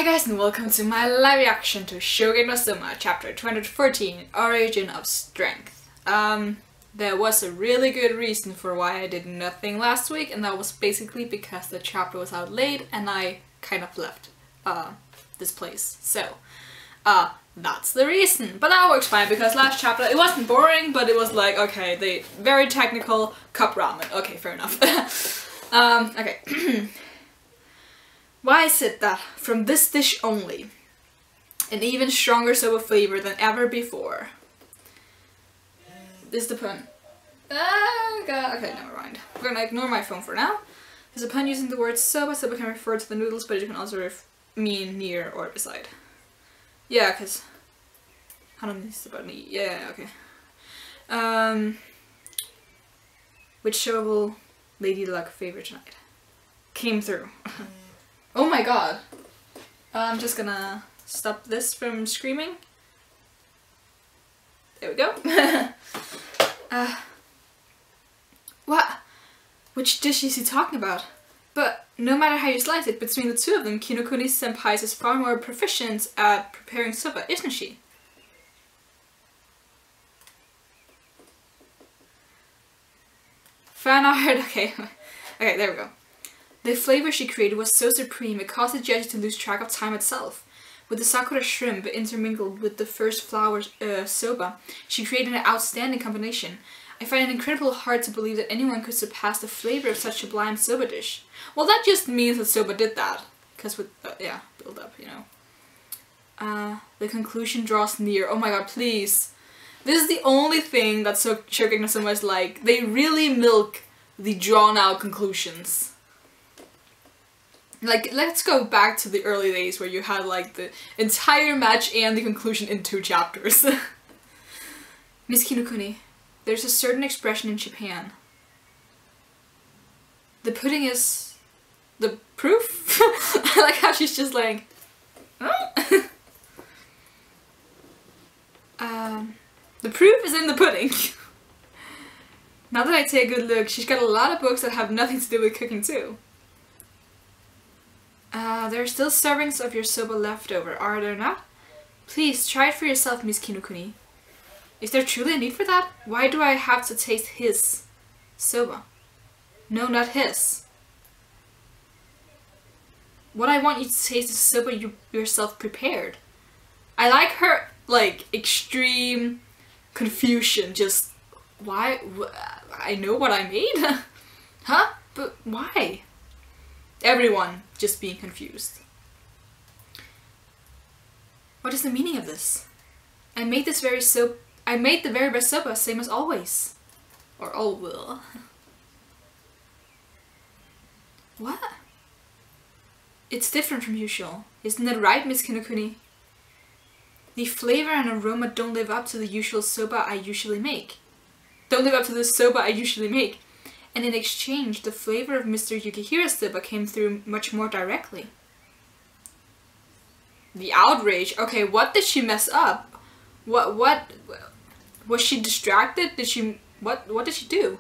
Hi guys and welcome to my live reaction to Shokugeki no Soma, chapter 214, Origin of Strength. There was a really good reason for why I did nothing last week, and that was basically because the chapter was out late and I kind of left this place. So, that's the reason. But that works fine because last chapter, it wasn't boring, but it was like, okay, the very technical cup ramen. Okay, fair enough. Okay. Why is it that from this dish only, an even stronger soba flavor than ever before? This is the pun. Okay, never mind. We're gonna ignore my phone for now. There's a pun using the word soba. Soba can refer to the noodles, but it can also mean near or beside. Yeah, because Hanami is about me. Yeah, okay. Which show will Lady Luck favor tonight? Came through. Oh my god. I'm just gonna stop this from screaming. There we go. What? Which dish is he talking about? But no matter how you slice it, between the two of them, Kinokuni Senpai is far more proficient at preparing soba, isn't she? Fan art, okay. Okay, there we go. The flavor she created was so supreme it caused the judges to lose track of time itself. With the sakura shrimp intermingled with the first flower soba, she created an outstanding combination. I find it incredibly hard to believe that anyone could surpass the flavor of such a sublime soba dish. Well, that just means that Soba did that. Because with, yeah, build up, you know. The conclusion draws near. Oh my god, please. This is the only thing that Shokugeki no Soma is like. They really milk the drawn out conclusions. Like, let's go back to the early days where you had like the entire match and the conclusion in 2 chapters. Miss Kinokuni, there's a certain expression in Japan. The pudding is the proof? I like how she's just like, huh? The proof is in the pudding. Now that I take a good look, she's got a lot of books that have nothing to do with cooking too. There are still servings of your soba left over, are there not? Please, try it for yourself, Miss Kinokuni. Is there truly a need for that? Why do I have to taste his soba? No, not his. What I want you to taste is soba you yourself prepared. I like her, like, extreme confusion, just, why? I know what I made? Huh? But why? Everyone just being confused. What is the meaning of this? I made the very best soba, same as always. Or all will. What? It's different from usual. Isn't that right, Miss Kinokuni? The flavor and aroma don't live up to the usual soba I usually make. Don't live up to the soba I usually make. And in exchange, the flavor of Mr. Yukihira's soba came through much more directly. The outrage. Okay, what did she mess up? What was she distracted? What did she do?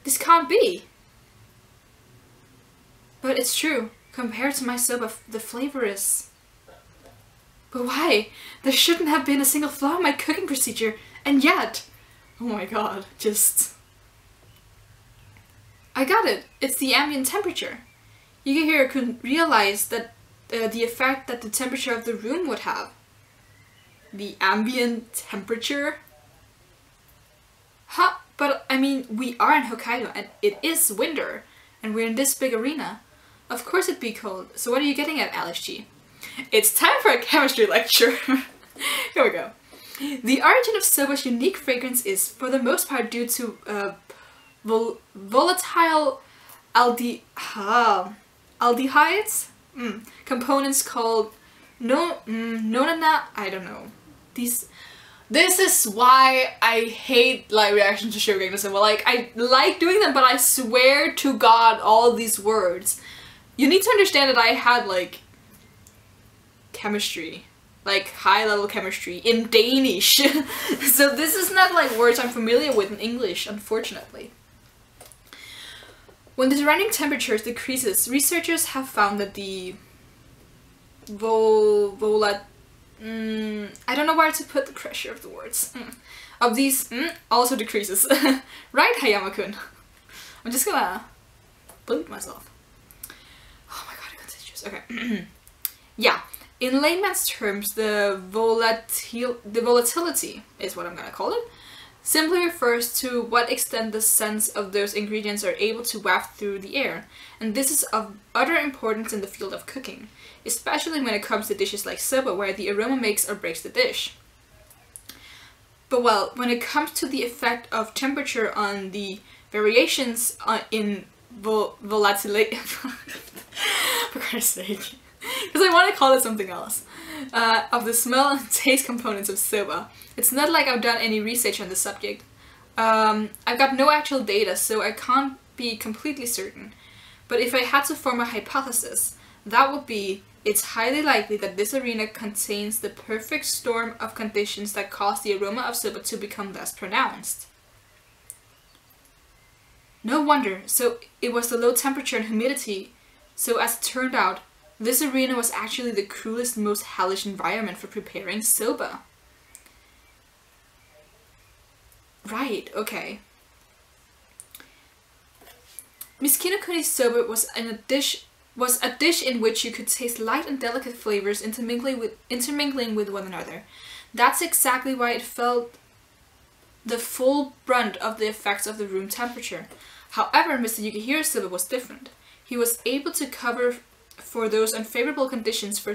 This can't be. But it's true. Compared to my soba, the flavor is... But why? There shouldn't have been a single flaw in my cooking procedure, and yet... Oh my god, just... I got it. It's the ambient temperature. Yukihira couldn't realize that the effect that the temperature of the room would have. The ambient temperature? Huh? But I mean, we are in Hokkaido and it is winter, and we're in this big arena. Of course it'd be cold. So what are you getting at, Alice G? It's time for a chemistry lecture. Here we go. The origin of soba's unique fragrance is, for the most part, due to volatile aldehydes, components called nonana. I don't know. This is why I hate live reactions to Shokugeki no Soma. Like, I like doing them, but I swear to God, all these words. You need to understand that I had like chemistry, like high-level chemistry in Danish. So this is not like words I'm familiar with in English, unfortunately. When the surrounding temperature decreases, researchers have found that the I don't know where to put the pressure of the words. Of these also decreases. Right, Hayama-kun? I'm just gonna bleep myself. Oh my god, I got tissues. Okay. Yeah. In layman's terms, the volatility is what I'm gonna call it. Simply refers to what extent the scents of those ingredients are able to waft through the air, and this is of utter importance in the field of cooking, especially when it comes to dishes like soba, where the aroma makes or breaks the dish. But well, when it comes to the effect of temperature on the variations in volatility, for Christ's sake, because I want to call it something else, of the smell and taste components of soba. It's not like I've done any research on the subject. I've got no actual data, so I can't be completely certain. But if I had to form a hypothesis, that would be it's highly likely that this arena contains the perfect storm of conditions that cause the aroma of soba to become less pronounced. No wonder, so it was the low temperature and humidity. So as it turned out, this arena was actually the coolest, most hellish environment for preparing soba. Right, okay. Miss Kinokuni's soba was a dish in which you could taste light and delicate flavors intermingling with one another. That's exactly why it felt the full brunt of the effects of the room temperature. However, Mr. Yukihira's soba was different. He was able to cover for those unfavorable conditions for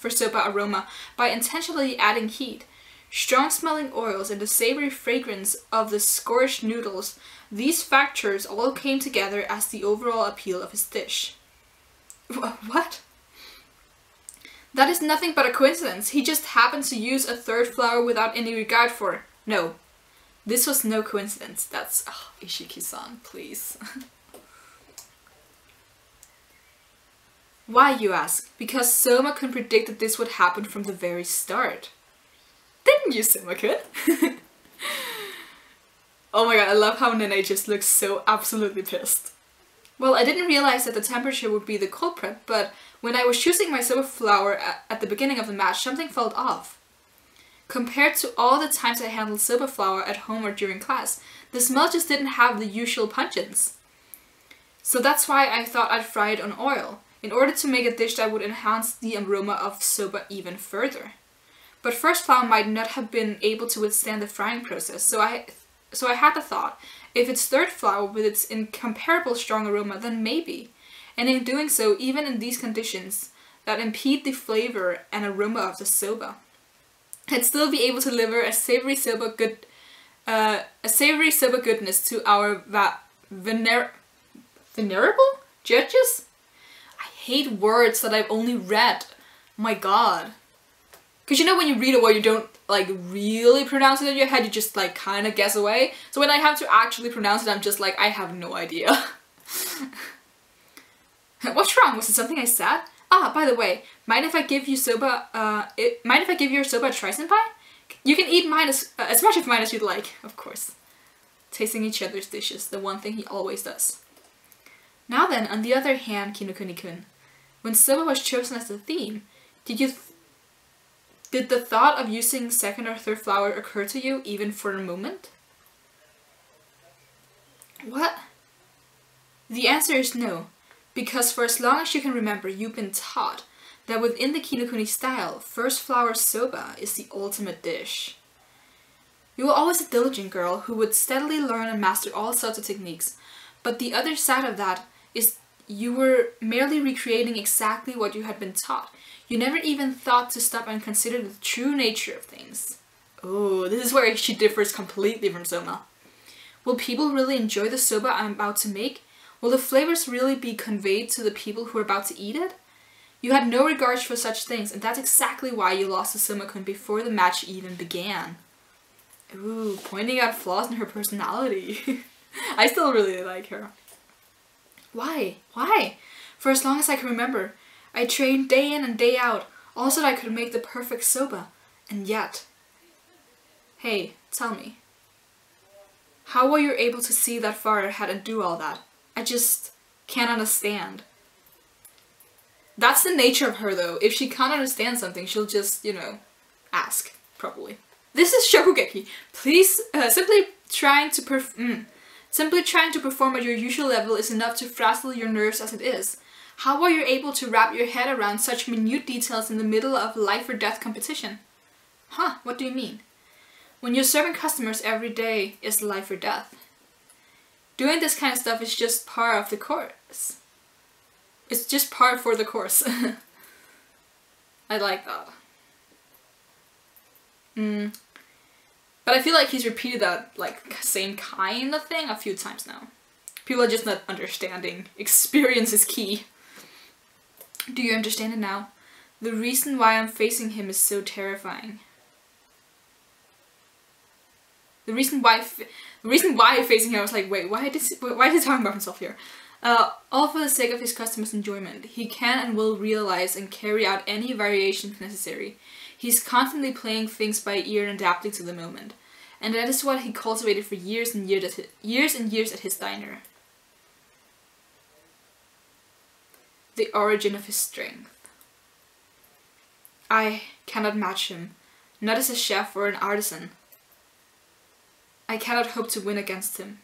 soba aroma by intentionally adding heat. Strong smelling oils and the savory fragrance of the scorched noodles, these factors all came together as the overall appeal of his dish. What? That is nothing but a coincidence. He just happened to use a third flower without any regard for... No. This was no coincidence. That's... Oh, Ishiki-san, please. Why, you ask? Because Soma-kun predicted that this would happen from the very start. Didn't you, Soma-kun? Oh my god, I love how Nene just looks so absolutely pissed. Well, I didn't realize that the temperature would be the culprit, but when I was choosing my soba flour at the beginning of the match, something felt off. Compared to all the times I handled soba flour at home or during class, the smell just didn't have the usual pungence. So that's why I thought I'd fry it on oil, in order to make a dish that would enhance the aroma of soba even further. But first flour might not have been able to withstand the frying process, so I had the thought, if it's third flour with its incomparable strong aroma, then maybe. And in doing so, even in these conditions that impede the flavor and aroma of the soba, I'd still be able to deliver a savory soba goodness to our venerable judges? I hate words that I've only read. My god. Because you know when you read a word you don't like really pronounce it in your head, you just like kind of guess away. So when I have to actually pronounce it, I'm just like, I have no idea. What's wrong? Was it something I said? Ah, by the way, mind if I give you soba, mind if I give your soba a try-senpai? You can eat mine as much of mine as you'd like, of course. Tasting each other's dishes, the one thing he always does. Now then, on the other hand, Kinokuni-kun, when soba was chosen as the theme, did the thought of using second or third flour occur to you even for a moment? What? The answer is no, because for as long as you can remember, you've been taught that within the Kinokuni style, first flour soba is the ultimate dish. You were always a diligent girl who would steadily learn and master all sorts of techniques, but the other side of that is you were merely recreating exactly what you had been taught. You never even thought to stop and consider the true nature of things. Oh, this is where she differs completely from Soma. Will people really enjoy the soba I'm about to make? Will the flavors really be conveyed to the people who are about to eat it? You had no regards for such things, and that's exactly why you lost to Soma-kun before the match even began. Ooh, pointing out flaws in her personality. I still really like her. Why? Why? For as long as I can remember, I trained day in and day out, all so that I could make the perfect soba. And yet... Hey, tell me. How were you able to see that far ahead and do all that? I just can't understand. That's the nature of her though. If she can't understand something, she'll just, you know, ask, probably. This is Shokugeki. Please, simply trying to perform at your usual level is enough to frazzle your nerves as it is. How are you able to wrap your head around such minute details in the middle of life or death competition? Huh, what do you mean? When you're serving customers every day is life or death. Doing this kind of stuff is just part of the course. It's just part for the course. I like that. But I feel like he's repeated that like same kind of thing a few times now. People are just not understanding. Experience is key. Do you understand it now? The reason why I'm facing him is so terrifying. The reason why I'm facing him, I was like, wait, why is he talking about himself here? All for the sake of his customers' enjoyment. He can and will realize and carry out any variations necessary. He's constantly playing things by ear and adapting to the moment. And that is what he cultivated for years and years at his diner. The origin of his strength. I cannot match him, not as a chef or an artisan. I cannot hope to win against him.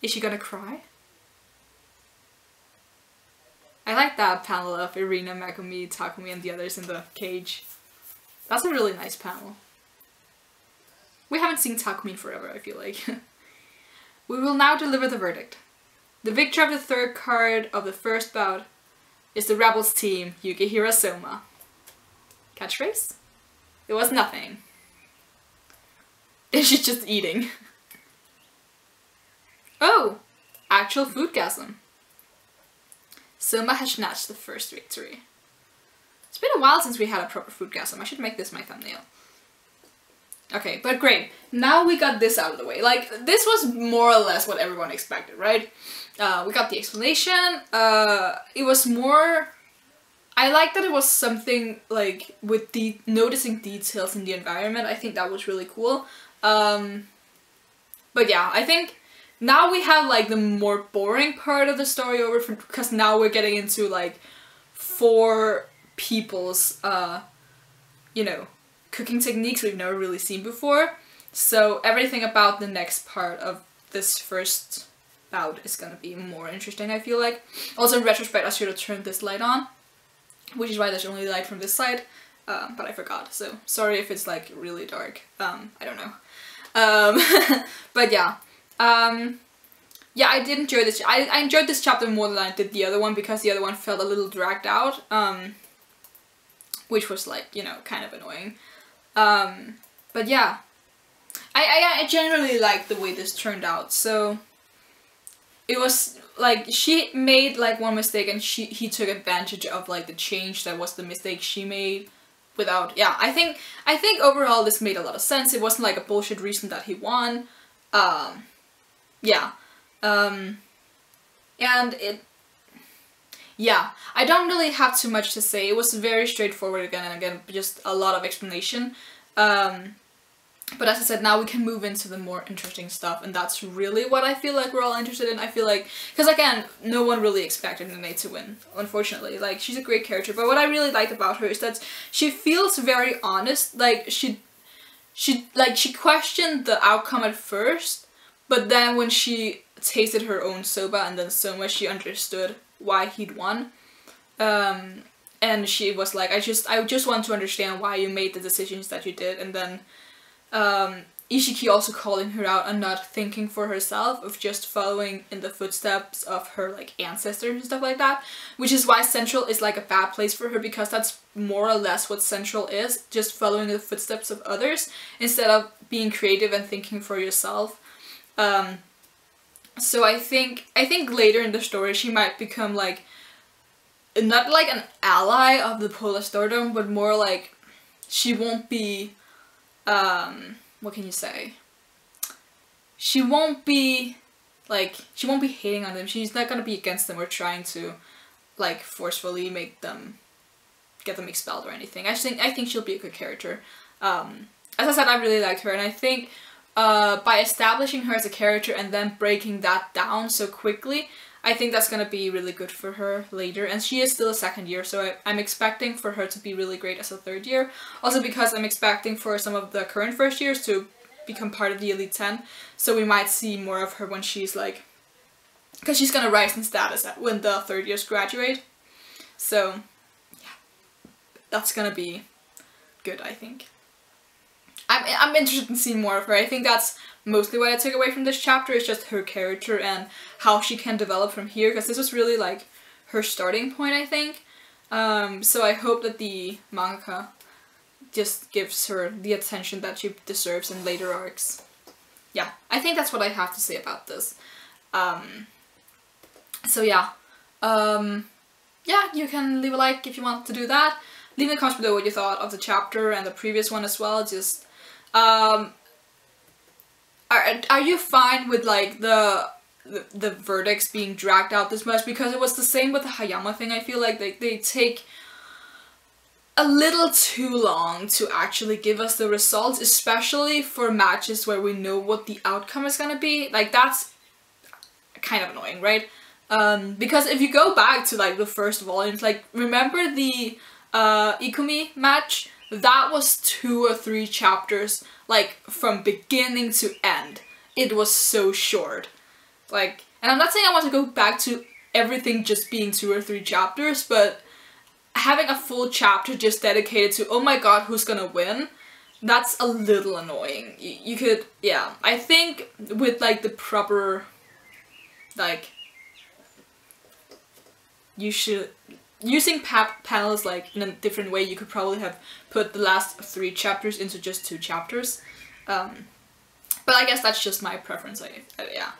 Is she gonna cry? I like that panel of Irina, Megumi, Takumi and the others in the cage. That's a really nice panel. We haven't seen Takumi in forever, I feel like. We will now deliver the verdict. The victor of the third card of the first bout is the Rebels team, Yukihira Soma. Catchphrase? It was nothing. She's just eating. Oh! Actual foodgasm. Soma has snatched the first victory. It's been a while since we had a proper foodgasm. I should make this my thumbnail. Okay, but great. Now we got this out of the way. Like, this was more or less what everyone expected, right? We got the explanation. It was more... I like that it was something, like, with the noticing details in the environment. I think that was really cool. But yeah, I think now we have, like, the more boring part of the story over, because now we're getting into, like, 4 people's, you know, cooking techniques we've never really seen before. So everything about the next part of this first bout is gonna be more interesting, I feel like. Also, in retrospect, I should have turned this light on, which is why there's only light from this side, but I forgot, so sorry if it's like really dark. I don't know. But yeah. Yeah, I did enjoy this. I enjoyed this chapter more than I did the other one, because the other one felt a little dragged out, which was, like, you know, kind of annoying. But yeah, I generally liked the way this turned out. So it was like she made like one mistake and he took advantage of like the change that was the mistake she made without, yeah, I think overall this made a lot of sense. It wasn't like a bullshit reason that he won. Yeah. And it, yeah, I don't really have too much to say. It was very straightforward again and again, just a lot of explanation. But as I said, now we can move into the more interesting stuff, and that's really what I feel like we're all interested in. I feel like, because again, no one really expected Nene to win, unfortunately. Like, she's a great character, but what I really liked about her is that she feels very honest. Like, she questioned the outcome at first, but then when she tasted her own soba and then Soma, she understood why he'd won. And she was like, I just want to understand why you made the decisions that you did. And then Ishiki also calling her out on not thinking for herself, of just following in the footsteps of her like ancestors and stuff like that, which is why Central is like a bad place for her, because that's more or less what Central is, just following the footsteps of others instead of being creative and thinking for yourself. So I think later in the story she might become like, not like an ally of the Polar Stardom, but more like she won't be, what can you say? She won't be hating on them. She's not gonna be against them or trying to like forcefully make them, get them expelled or anything. I think she'll be a good character. As I said, I really liked her, and I think by establishing her as a character and then breaking that down so quickly, I think that's gonna be really good for her later, and she is still a second year, so I'm expecting for her to be really great as a third year. Also because I'm expecting for some of the current first years to become part of the Elite 10, so we might see more of her when she's like, because she's gonna rise in status when the third years graduate. So yeah, that's gonna be good, I think. I'm interested in seeing more of her. I think that's mostly what I took away from this chapter, is just her character and how she can develop from here, because this was really like her starting point, I think. So I hope that the mangaka just gives her the attention that she deserves in later arcs. Yeah, I think that's what I have to say about this. So yeah, yeah, you can leave a like if you want to do that. Leave in the comments below what you thought of the chapter and the previous one as well. Just, are you fine with like the verdicts being dragged out this much? Because it was the same with the Hayama thing. I feel like they take a little too long to actually give us the results, especially for matches where we know what the outcome is gonna be. Like, that's kind of annoying, right? Because if you go back to like the first volumes, like remember the Ikumi match? That was 2 or 3 chapters, like from beginning to end. It was so short. Like, and I'm not saying I want to go back to everything just being 2 or 3 chapters, but having a full chapter just dedicated to, oh my god, who's gonna win? That's a little annoying. You could, yeah. I think with like the proper, like, you should, using panels like in a different way, you could probably have put the last 3 chapters into just 2 chapters. But I guess that's just my preference, yeah.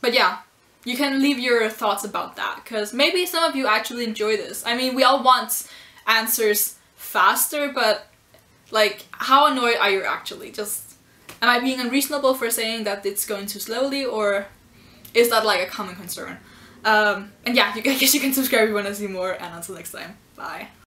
But yeah, you can leave your thoughts about that, because maybe some of you actually enjoy this. I mean, we all want answers faster, but like, how annoyed are you actually? Just, am I being unreasonable for saying that it's going too slowly, or is that like a common concern? And yeah, I guess you can subscribe if you want to see more, and until next time, bye.